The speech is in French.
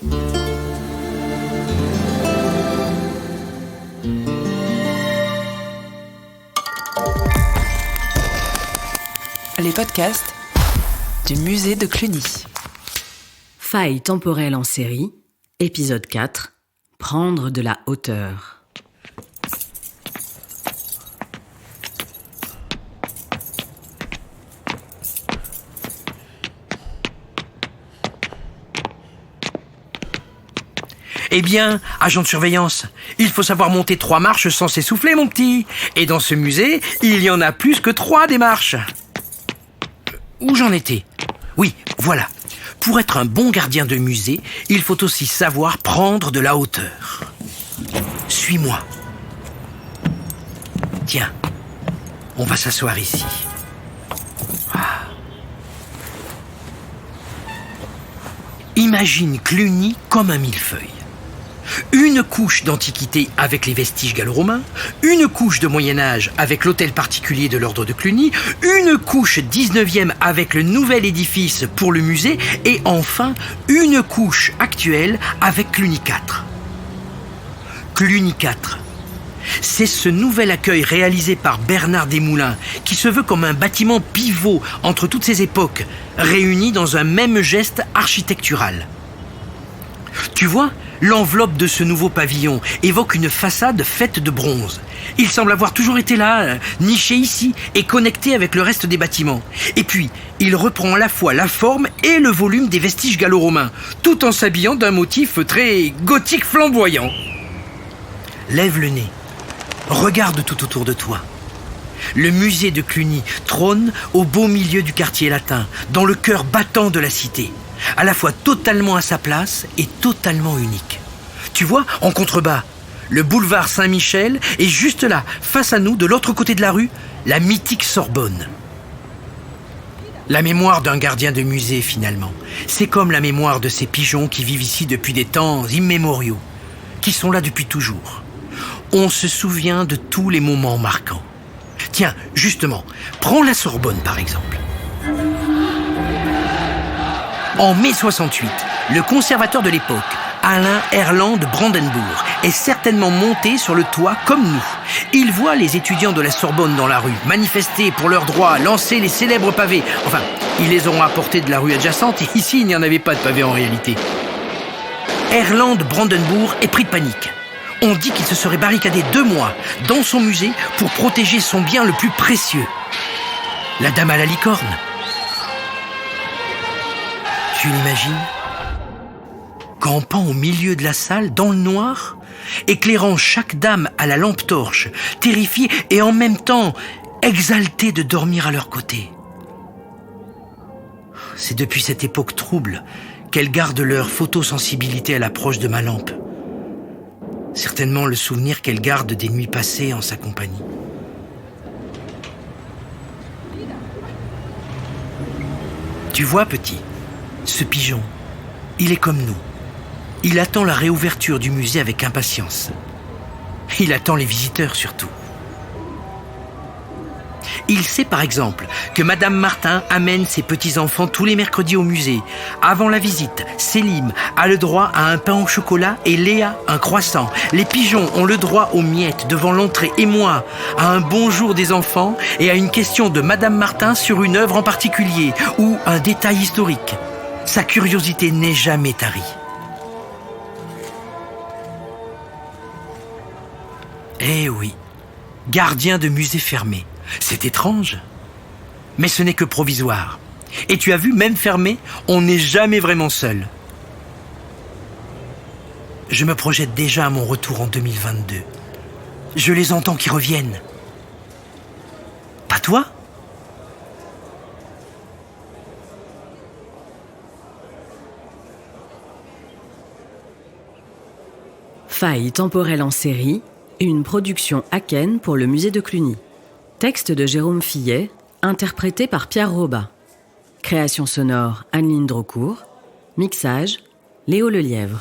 Les podcasts du musée de Cluny. Faille temporelle en série, épisode 4, prendre de la hauteur. Eh bien, agent de surveillance, il faut savoir monter 3 marches sans s'essouffler, mon petit. Et dans ce musée, il y en a plus que 3 des marches. Où j'en étais ? Oui, voilà. Pour être un bon gardien de musée, il faut aussi savoir prendre de la hauteur. Suis-moi. Tiens, on va s'asseoir ici. Imagine Cluny comme un millefeuille. Une couche d'Antiquité avec les vestiges gallo-romains, une couche de Moyen-Âge avec l'hôtel particulier de l'ordre de Cluny, une couche 19e avec le nouvel édifice pour le musée et enfin une couche actuelle avec Cluny 4. Cluny 4, c'est ce nouvel accueil réalisé par Bernard Desmoulins qui se veut comme un bâtiment pivot entre toutes ces époques, réunies dans un même geste architectural. Tu vois, l'enveloppe de ce nouveau pavillon évoque une façade faite de bronze. Il semble avoir toujours été là, niché ici et connecté avec le reste des bâtiments. Et puis, il reprend à la fois la forme et le volume des vestiges gallo-romains, tout en s'habillant d'un motif très gothique flamboyant. Lève le nez, regarde tout autour de toi. Le musée de Cluny trône au beau milieu du quartier latin, dans le cœur battant de la cité. À la fois totalement à sa place et totalement unique. Tu vois, en contrebas, le boulevard Saint-Michel et juste là, face à nous, de l'autre côté de la rue, la mythique Sorbonne. La mémoire d'un gardien de musée, finalement. C'est comme la mémoire de ces pigeons qui vivent ici depuis des temps immémoriaux, qui sont là depuis toujours. On se souvient de tous les moments marquants. Tiens, justement, prends la Sorbonne par exemple. En mai 68, le conservateur de l'époque, Alain Erland Brandenburg, est certainement monté sur le toit comme nous. Il voit les étudiants de la Sorbonne dans la rue, manifester pour leurs droits, lancer les célèbres pavés. Enfin, ils les auront apportés de la rue adjacente, ici il n'y en avait pas de pavés en réalité. Erland Brandenburg est pris de panique. On dit qu'il se serait barricadé 2 mois dans son musée pour protéger son bien le plus précieux. La dame à la licorne. Tu l'imagines ? Campant au milieu de la salle, dans le noir, éclairant chaque dame à la lampe torche, terrifiée et en même temps exaltée de dormir à leur côté. C'est depuis cette époque trouble qu'elles gardent leur photosensibilité à l'approche de ma lampe. Certainement le souvenir qu'elles gardent des nuits passées en sa compagnie. Tu vois, petit ? Ce pigeon, il est comme nous. Il attend la réouverture du musée avec impatience. Il attend les visiteurs surtout. Il sait par exemple que Madame Martin amène ses petits-enfants tous les mercredis au musée. Avant la visite, Célim a le droit à un pain au chocolat et Léa un croissant. Les pigeons ont le droit aux miettes devant l'entrée et moi à un bonjour des enfants et à une question de Madame Martin sur une œuvre en particulier ou un détail historique. Sa curiosité n'est jamais tarie. Eh oui, gardien de musée fermé. C'est étrange. Mais ce n'est que provisoire. Et tu as vu, même fermé, on n'est jamais vraiment seul. Je me projette déjà à mon retour en 2022. Je les entends qui reviennent. Pas toi ? Faille temporelle en série, une production Aken pour le musée de Cluny. Texte de Jérôme Fillet, interprété par Pierre Robin. Création sonore Anne-Lyne Drocourt. Mixage Léo Lelièvre.